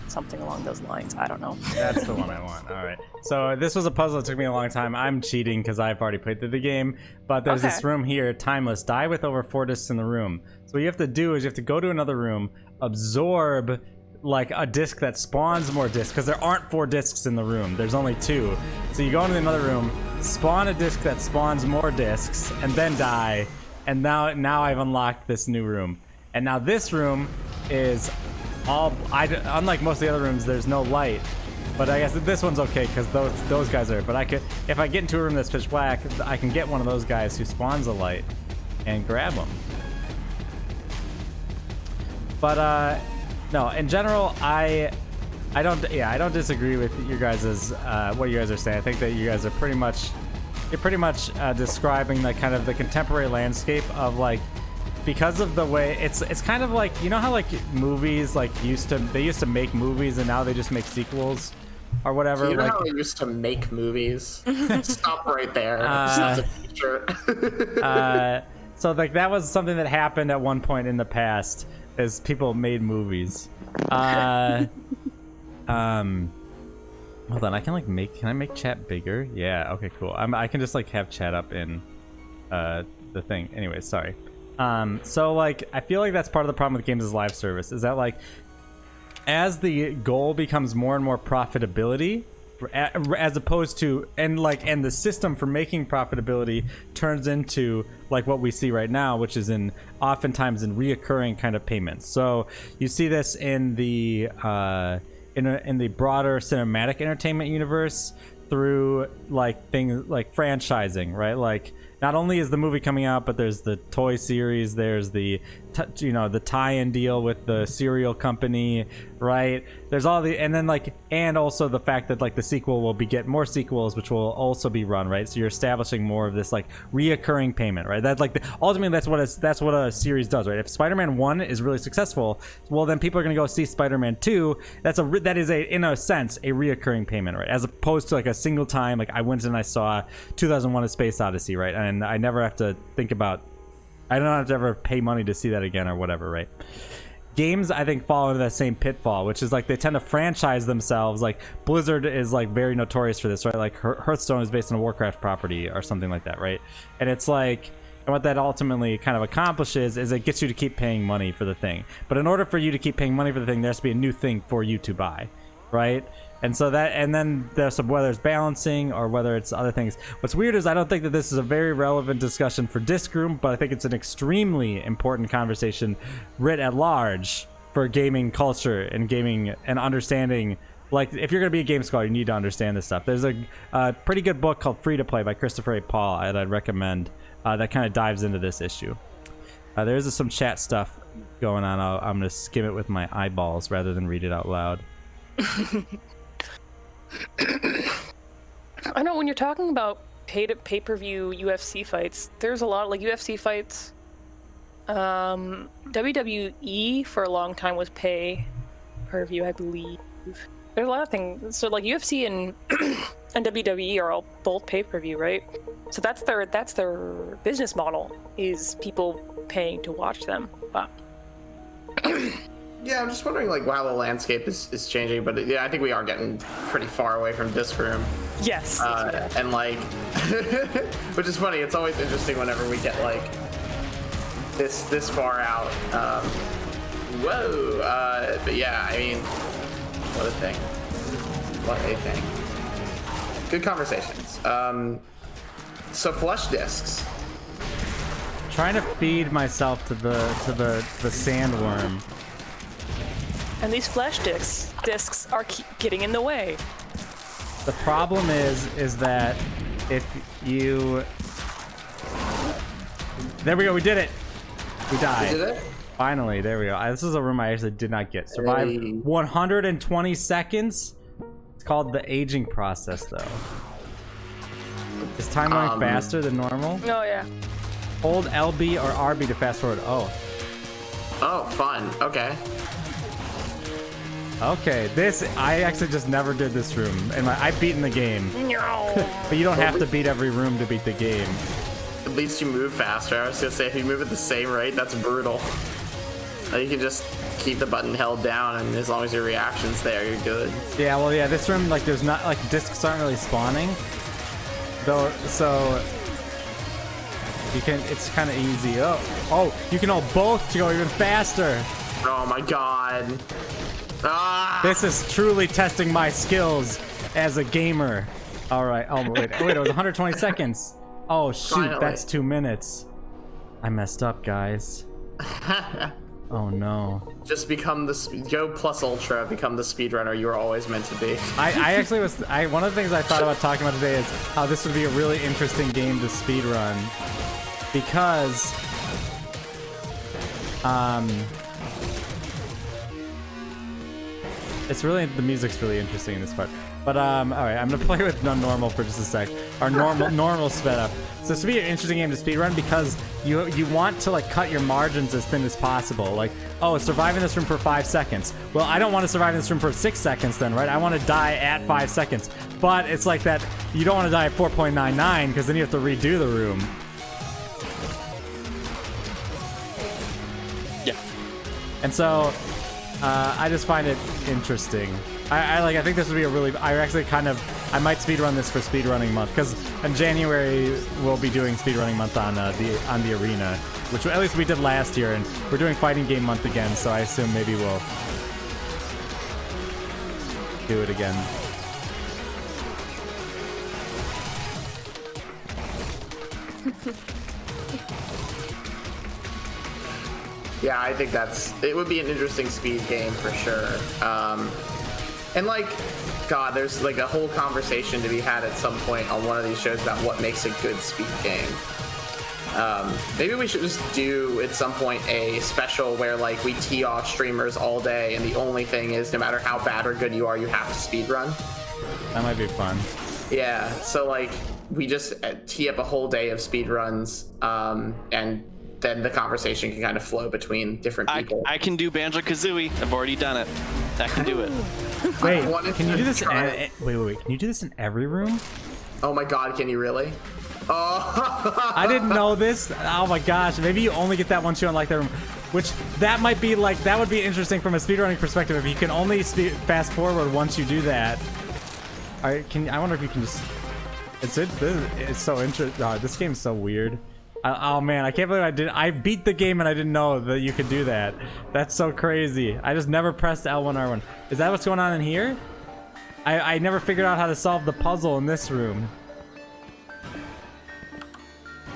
Something along those lines. I don't know. That's the one I want. All right. So this was a puzzle that took me a long time. I'm cheating because I've already played through the game. But there's this room here, timeless. Die with over 4 discs in the room. So what you have to do is you have to go to another room, absorb like a disc that spawns more discs, because there aren't 4 discs in the room. There's only 2. So you go into another room, spawn a disc that spawns more discs, and then die. And now I've unlocked this new room. And now this room is unlike most of the other rooms, there's no light, but I guess this one's okay because those guys are. But if I get into a room that's pitch black, I can get one of those guys who spawns a light and grab them. But no, in general, I don't disagree with you guys' what you guys are saying. I think that you guys are pretty much describing the kind of the contemporary landscape of like, because of the way it's kind of like, you know how like movies like used to make movies and now they just make sequels or whatever. You know like, how they used to make movies? Stop right there. Stop the picture. So like that was something that happened at one point in the past, as people made movies. Hold on, can I make chat bigger? Yeah, okay, cool. I can just like have chat up in the thing. Anyway, sorry. So like I feel like that's part of the problem with games as live service, is that like as the goal becomes more and more profitability, as opposed to and the system for making profitability turns into like what we see right now, which is oftentimes in reoccurring kind of payments. So you see this in the in the broader cinematic entertainment universe through like things like franchising, right? Like not only is the movie coming out, but there's the toy series, there's the the tie-in deal with the cereal company, right? There's all the, and then like, and also the fact that like the sequel will get more sequels, which will also be run, right? So you're establishing more of this like reoccurring payment, right? That's like ultimately that's what a series does, right? If Spider-Man 1 is really successful, well then people are gonna go see Spider-Man 2. That is in a sense a reoccurring payment, right? As opposed to like a single time, like I went and I saw 2001: A Space Odyssey, right? And I never have to think about, I don't have to ever pay money to see that again or whatever, right? Games, I think, fall into that same pitfall, which is like they tend to franchise themselves. Like Blizzard is like very notorious for this, right? Like Hearthstone is based on a Warcraft property or something like that, right? And it's like, and what that ultimately kind of accomplishes is it gets you to keep paying money for the thing. But in order for you to keep paying money for the thing, there has to be a new thing for you to buy, right? And so that, and then there's whether it's balancing or whether it's other things. What's weird is I don't think that this is a very relevant discussion for Disc Room, but I think it's an extremely important conversation writ at large for gaming culture and gaming and understanding. Like, if you're going to be a game scholar, you need to understand this stuff. There's a pretty good book called Free to Play by Christopher A. Paul that I'd recommend that kind of dives into this issue. There is some chat stuff going on. I'm going to skim it with my eyeballs rather than read it out loud. I know when you're talking about pay-per-view UFC fights, there's a lot of like UFC fights WWE for a long time was pay per view, I believe. There's a lot of things. So like UFC and and WWE are all both pay per view, right? So that's their business model, is people paying to watch them. But Yeah, I'm just wondering like how the landscape is changing, but yeah, I think we are getting pretty far away from Disc Room. yes. And like, which is funny. It's always interesting whenever we get like this far out. Whoa. But yeah, I mean, what a thing. What a thing. Good conversations. So flush discs. Trying to feed myself to the sandworm. And these flesh discs are getting in the way. The problem is that if you... There we go, we did it! We died. Did it? Finally, there we go. This is a room I actually did not get. Survived 120 seconds. It's called the aging process, though. Is time going faster than normal? Oh yeah. Hold LB or RB to fast forward. Oh. Oh, fun. Okay. Okay, I actually just never did this room, and I've beaten the game. But you don't have to beat every room to beat the game. At least you move faster. I was gonna say, if you move at the same rate, that's brutal. You can just keep the button held down, and as long as your reaction's there, you're good. Yeah, well, yeah, this room, like, there's not, like, discs aren't really spawning. Though, so you can, it's kind of easy. Oh, you can hold both to go even faster. Oh my god. Ah! This is truly testing my skills as a gamer. All right. Oh, wait, it was 120 seconds. Oh, shoot, Finally. that's 2 minutes. I messed up, guys. Oh, no. Just become go plus ultra, become the speedrunner you were always meant to be. I actually was, one of the things I thought about talking about today is how this would be a really interesting game to speedrun. Because, it's really, the music's really interesting in this part. But, alright, I'm gonna play with normal for just a sec. Our normal sped up. So this would be an interesting game to speedrun because you want to, like, cut your margins as thin as possible. Like, oh, survive in this room for 5 seconds. Well, I don't want to survive in this room for 6 seconds then, right? I want to die at 5 seconds. But it's like that, you don't want to die at 4.99 because then you have to redo the room. Yeah. And so, I just find it interesting. I think this would be a really, I might speedrun this for speedrunning month, because in January we'll be doing speedrunning month on the arena, which at least we did last year, and we're doing fighting game month again, so I assume maybe we'll do it again. Yeah, I think it would be an interesting speed game for sure. And like, God, there's like a whole conversation to be had at some point on one of these shows about what makes a good speed game. Maybe we should just do at some point a special where like we tee off streamers all day, and the only thing is no matter how bad or good you are, you have to speed run. That might be fun. Yeah, so like we just tee up a whole day of speed runs, and then the conversation can kind of flow between different people. I can do Banjo-Kazooie. I've already done it. I can do it. Wait, can you do this? Wait. Can you do this in every room? Oh my God, can you really? Oh, I didn't know this. Oh my gosh, maybe you only get that once you unlock that room. Which, that might be like, that would be interesting from a speedrunning perspective if you can only fast forward once you do that. Alright, I wonder if you can just... It's so interesting. Oh, this game's so weird. Oh man, I can't believe I beat the game and I didn't know that you could do that. That's so crazy. I just never pressed L1, R1. Is that what's going on in here? I never figured out how to solve the puzzle in this room.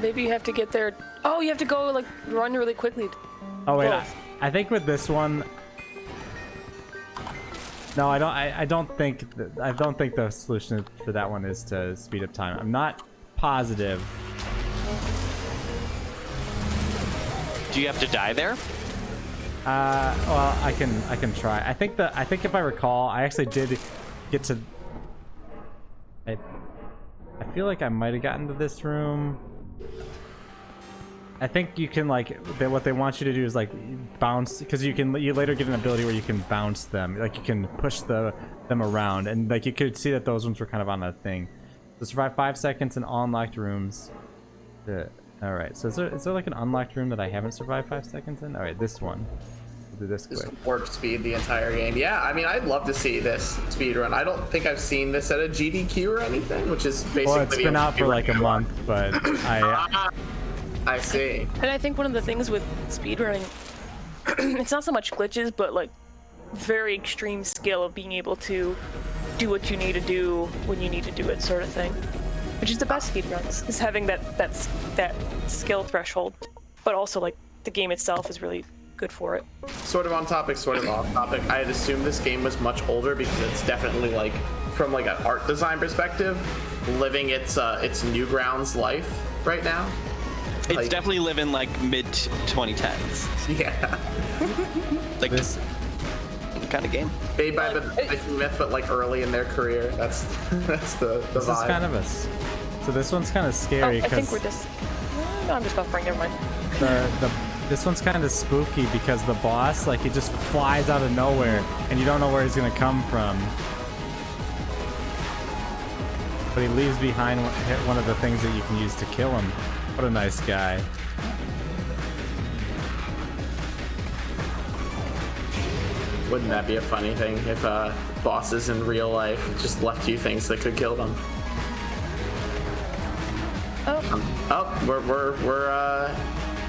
Maybe you have to get there. Oh, you have to go like run really quickly. Oh wait, Both. I think with this one. No, I don't think the solution for that one is to speed up time. I'm not positive. Do you have to die there? Well, I can try. I think if I recall, I actually did get to. I feel like I might have gotten to this room. I think you can like what they want you to do is like bounce, because you later get an ability where you can bounce them, like you can push them around, and like you could see that those ones were kind of on a thing. So survive 5 seconds in all unlocked rooms. All right, so is there like an unlocked room that I haven't survived 5 seconds in? All right, this one. We'll do this quick. Just warp speed the entire game. Yeah, I mean, I'd love to see this speed run. I don't think I've seen this at a GDQ or anything, which is basically. Well, it's been out for like a month, but I see. And I think one of the things with speedrunning, it's not so much glitches, but like very extreme skill of being able to do what you need to do when you need to do it, sort of thing. Which is the best speedruns, is having that skill threshold, but also like the game itself is really good for it. Sort of on topic, sort of off topic. I had assumed this game was much older because it's definitely like, from like an art design perspective, living its Newgrounds life right now. It's Like, definitely living like mid 2010s. yeah. Like this. Kind of game. Made by the Myth, but like early in their career. That's the This vibe. is kind of so this one's kind of scary I think because we're just. No, I'm just buffering. Never mind. this one's kind of spooky because the boss, like, he just flies out of nowhere and you don't know where he's gonna come from. But he leaves behind one of the things that you can use to kill him. What a nice guy. Wouldn't that be a funny thing if bosses in real life just left you things that could kill them? Oh,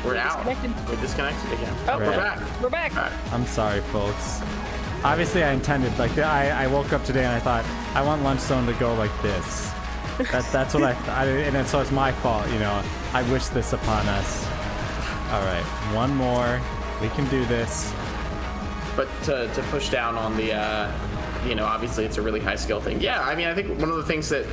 We're out. disconnected. We're disconnected again. Oh, We're back. We're back. All right. I'm sorry, folks. Obviously, I intended, like, I woke up today and I thought, I want Lunch Zone to go like this. That's what so it's my fault, you know. I wish this upon us. All right, one more. We can do this. But to push down on the, obviously it's a really high skill thing. Yeah, I mean, I think one of the things that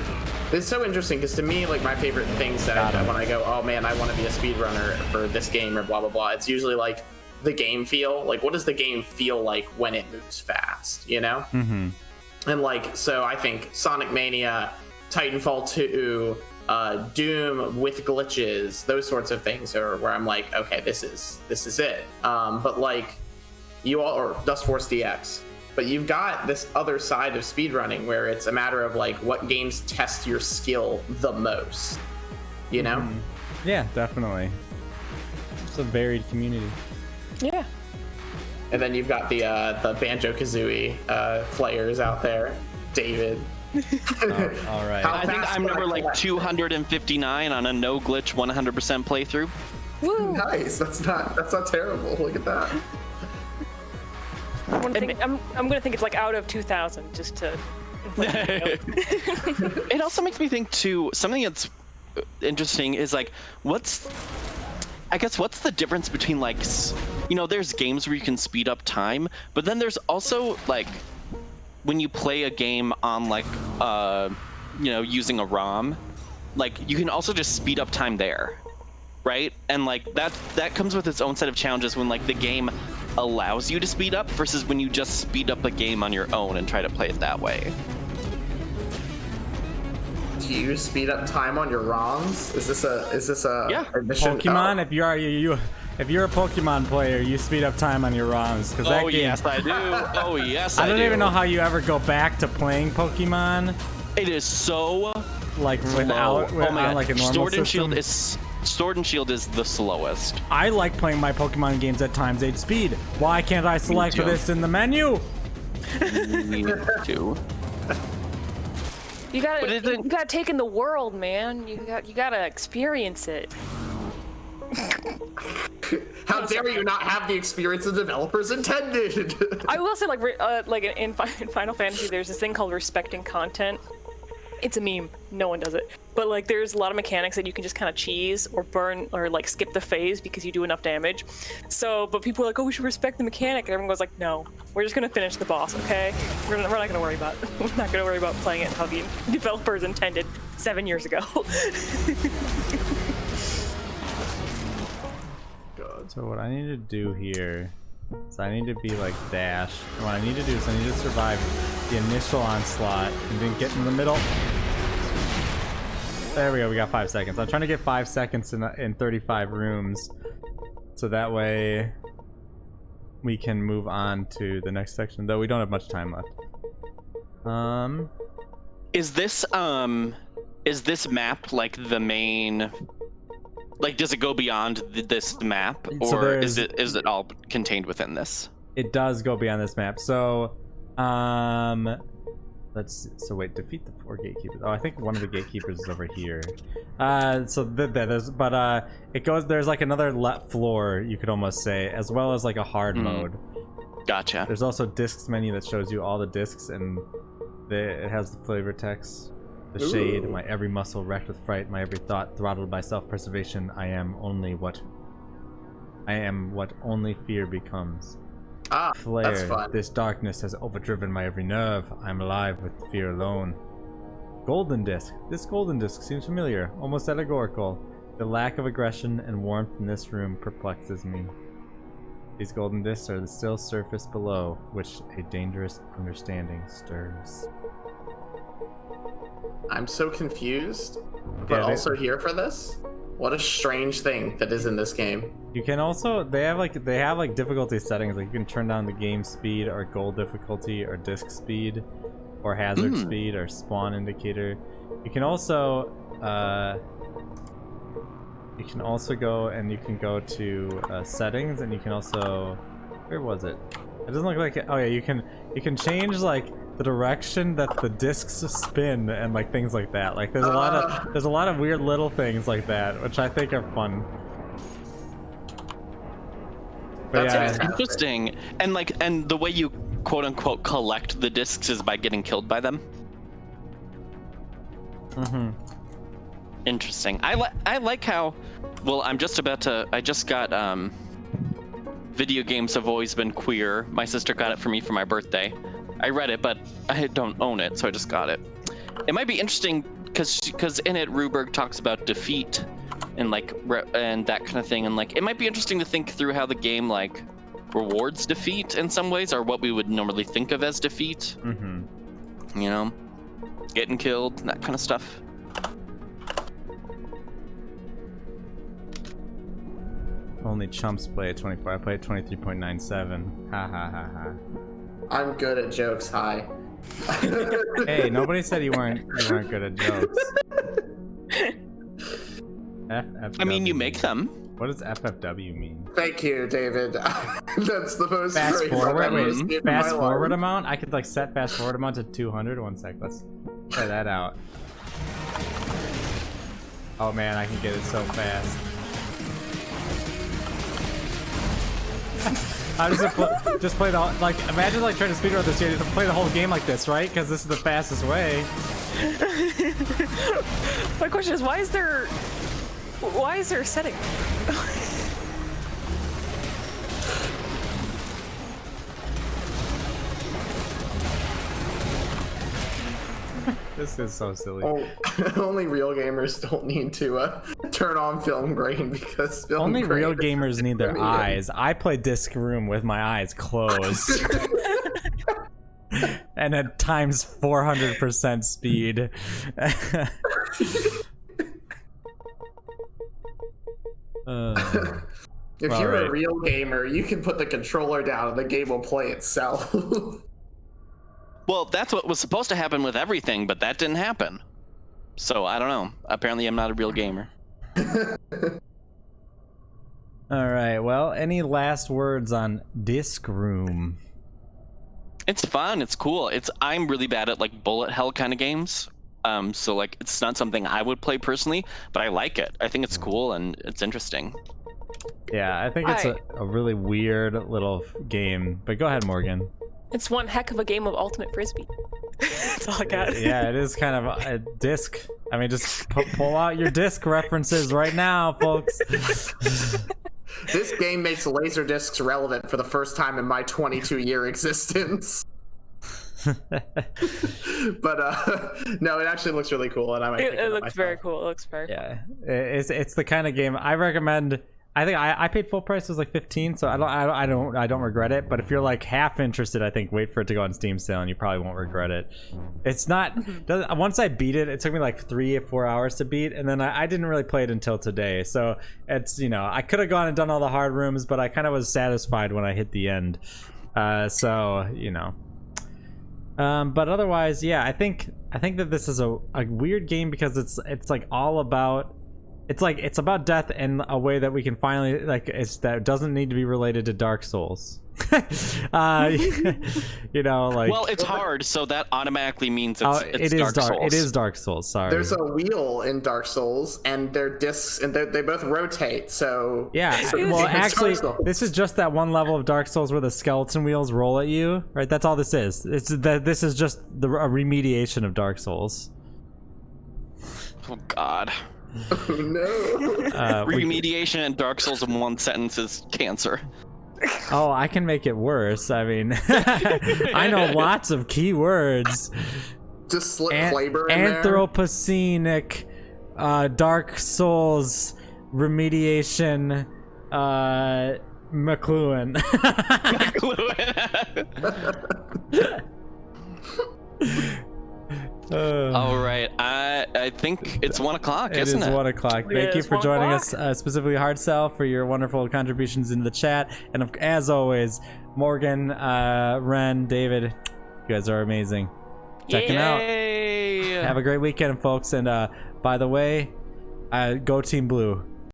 is so interesting, because to me, like, my favorite things that when I go, oh man, I want to be a speedrunner for this game or blah, blah, blah, it's usually like the game feel. Like, what does the game feel like when it moves fast, you know? Mm-hmm. And like, so I think Sonic Mania, Titanfall 2, Doom with glitches, those sorts of things are where I'm like, okay, this is it. But like, or Dust Force DX, but you've got this other side of speedrunning where it's a matter of like what games test your skill the most, you know? Mm-hmm. Yeah, definitely. It's a varied community. Yeah. And then you've got the Banjo-Kazooie players out there, David. All right. I think I'm number like 259 on a no glitch 100% playthrough. Woo. Nice. That's not terrible. Look at that. I'm gonna think it's like out of 2,000 just to. It also makes me think too, something that's interesting is like, what's the difference between like, there's games where you can speed up time, but then there's also like, when you play a game on like, using a ROM, like you can also just speed up time there, right? And like that comes with its own set of challenges when like the game allows you to speed up versus when you just speed up a game on your own and try to play it that way. Do you speed up time on your ROMs? Is this a Yeah. admission? Pokemon, if you're a Pokemon player, you speed up time on your ROMs, because that game. Yes, I do. Oh yes, I do. don't even know how you ever go back to playing Pokemon. It is so like slow. without like a normal system. Sword and Shield is the slowest. I like playing my Pokemon games at times 8 speed. Why can't I select too. this in the menu? Me too. You gotta take in the world, man. You gotta experience it. How dare you not have the experience the developers intended? I will say, like in Final Fantasy, there's this thing called respecting content. It's a meme. No one does it. But like, there's a lot of mechanics that you can just kind of cheese or burn or like skip the phase because you do enough damage. So, but people are like, oh, we should respect the mechanic, and everyone goes like, no, we're just gonna finish the boss, okay? We're not gonna worry about it. We're not gonna worry about playing it how the developers intended 7 years ago. So what I need to do here is I need to be like Dash. And what I need to do is I need to survive the initial onslaught and then get in the middle. There we go. We got 5 seconds. I'm trying to get 5 seconds in 35 rooms, so that way we can move on to the next section. Though we don't have much time left. Is this map like the main? Like, does it go beyond this map, So or is it all contained within this? It does go beyond this map. So, so wait, defeat the 4 gatekeepers. Oh, I think one of the gatekeepers is over here. It goes. There's like another floor, you could almost say, as well as like a hard mode. Gotcha. There's also discs menu that shows you all the discs, and it has the flavor text. The shade, my every muscle wrecked with fright, my every thought throttled by self-preservation. I am what only fear becomes. Ah, Flare, that's fun. this darkness has overdriven my every nerve. I'm alive with fear alone. Golden disc. This golden disc seems familiar, almost allegorical. The lack of aggression and warmth in this room perplexes me. These golden discs are the still surface below, which a dangerous understanding stirs. I'm so confused, but also here for this. What a strange thing that is in this game. You can also they have like difficulty settings. Like you can turn down the game speed or goal difficulty or disc speed or hazard speed or spawn indicator. You can also go and you can go to settings, and you can also, where was it? It doesn't look like it. Oh yeah, you can change like the direction that the discs spin and like things like that. Like there's a lot of weird little things like that, which I think are fun. But That's yeah, fantastic. Interesting. And the way you quote unquote collect the discs is by getting killed by them. Interesting. I like how, well, I just got Video Games Have Always Been Queer. My sister got it for me for my birthday. I read it, but I don't own it, so I just got it. It might be interesting because in it Ruberg talks about defeat and and that kind of thing, and like it might be interesting to think through how the game like rewards defeat in some ways, or what we would normally think of as defeat. You know, getting killed, that kind of stuff. only chumps play at 24. I play at 23.97. Ha ha ha ha. I'm good at jokes. Hi. Hey, nobody said you weren't good at jokes. FFW. I mean, you make them. What does FFW mean? Thank you, David. That's the most Fast grateful forward. I've Wait, received in fast my forward life. amount. I could like set fast forward amount to 200. One sec. Let's try that out. Oh man, I can get it so fast. How does it just play the like? Imagine like trying to speedrun this. You have to play the whole game like this, right? Because this is the fastest way. My question is, why is there a setting? This is so silly. Oh, only real gamers don't need to turn on film grain because film Only grain real is gamers need their frustrating. eyes. I play Disc Room with my eyes closed. And at times 400% speed. If All you're right. a real gamer, you can put the controller down and the game will play itself. Well, that's what was supposed to happen with everything, but that didn't happen. So I don't know. Apparently, I'm not a real gamer. All right. Well, any last words on Disc Room? It's fun. It's cool. I'm really bad at like bullet hell kind of games. So like it's not something I would play personally, but I like it. I think it's cool and it's interesting. Yeah, I think it's a really weird little game. But go ahead, Morgan. It's one heck of a game of ultimate frisbee. That's all I got. Yeah, it is kind of a disc. I mean, just pull out your disc references right now, folks. This game makes laser discs relevant for the first time in my 22-year existence. But no, it actually looks really cool, and I might. It looks very cool. It looks very. Yeah, it's the kind of game I recommend. I think I paid full price. It was like 15, so I don't regret it. But if you're like half interested, I think wait for it to go on Steam sale, and you probably won't regret it. It's not. Once I beat it, it took me like 3 or 4 hours to beat, and then I didn't really play it until today. So it's, you know, I could have gone and done all the hard rooms, but I kind of was satisfied when I hit the end. So you know. But otherwise, yeah, I think that this is a weird game because it's like all about. It's about death in a way that we can finally that doesn't need to be related to Dark Souls. You know, like, well, it's hard, so that automatically means it's Dark Souls. It is Dark Souls. Sorry. There's a wheel in Dark Souls, and they're discs, and they both rotate. So yeah. Well, actually, this is just that one level of Dark Souls where the skeleton wheels roll at you. Right. That's all this is. This is just a remediation of Dark Souls. Oh God. Oh, no. Remediation in Dark Souls in one sentence is cancer. Oh, I can make it worse. I mean, I know lots of keywords. Just slip flavor in there. Anthropocenic, Dark Souls, remediation, McLuhan. All right, I think it's 1 o'clock, isn't it? It is 1 o'clock. Thank you for joining us, specifically Hard Cell, for your wonderful contributions in the chat. And as always, Morgan, Ren, David, you guys are amazing. Checking out. Have a great weekend, folks. And by the way, go Team Blue.